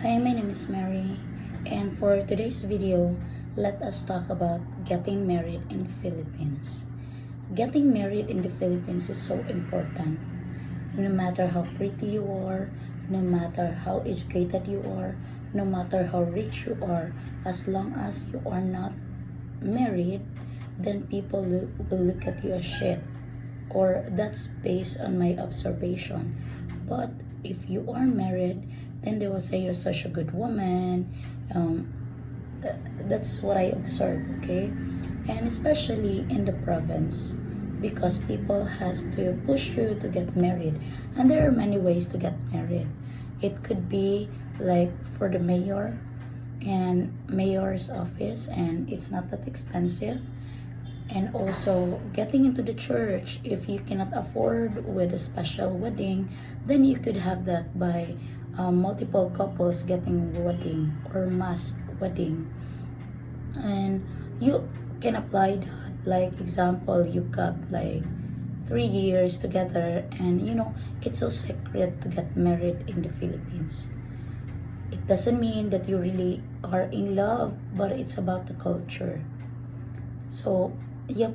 Hi, my name is Mary, and for today's video, let us talk about getting married in Philippines. Getting married in the Philippines is so important. No matter how pretty you are, no matter how educated you are, no matter how rich you are, as long as you are not married, then people will look at you as shit. Or that's based on my observation. But if you are married, then they will say you're such a good woman. Um, that's what I observe, okay? And especially in the province, because people has to push you to get married, and there are many ways to get married. It could be like for the mayor and mayor's office, and it's not that expensive. And also getting into the church, if you cannot afford with a special wedding, then you could have that by multiple couples getting wedding or mass wedding. And you can apply that, like example, you got like 3 years together, and it's so secret to get married in the Philippines. It doesn't mean that you really are in love, but it's about the culture. So, yep,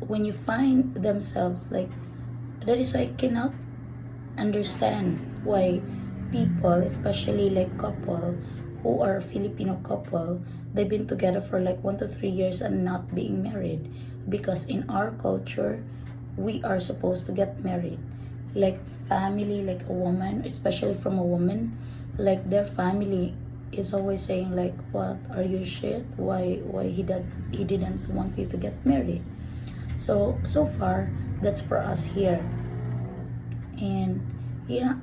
when you find themselves like that, is I cannot understand why people, especially like couple who are Filipino couple, they've been together for like 1 to 3 years and not being married. Because in our culture, we are supposed to get married. Like family, like a woman, especially from a woman, like their family is always saying like, what, are you shit, why he didn't want you to get married. So far, that's for us here. And yeah,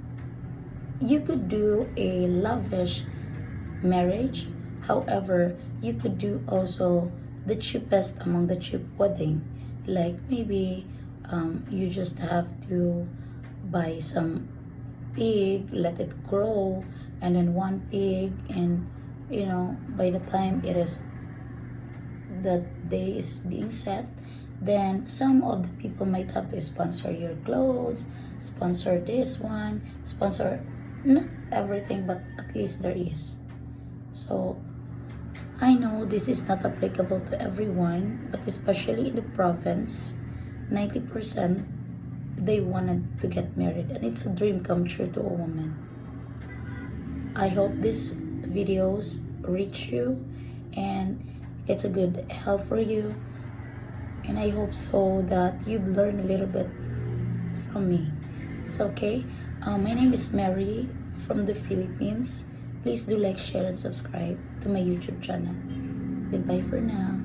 you could do a lavish marriage. However, you could do also the cheapest among the cheap wedding. Like maybe you just have to buy some pig, let it grow, and then one pig, and by the time it is the day is being set, then some of the people might have to sponsor your clothes, sponsor this one, sponsor not everything, but at least there is. So I know this is not applicable to everyone, but especially in the province, 90% they wanted to get married, and it's a dream come true to a woman. I hope these videos reach you and it's a good help for you, and I hope so that you've learned a little bit from me. It's okay. My name is Mary from the Philippines. Please do like, share, and subscribe to my YouTube channel. Goodbye for now.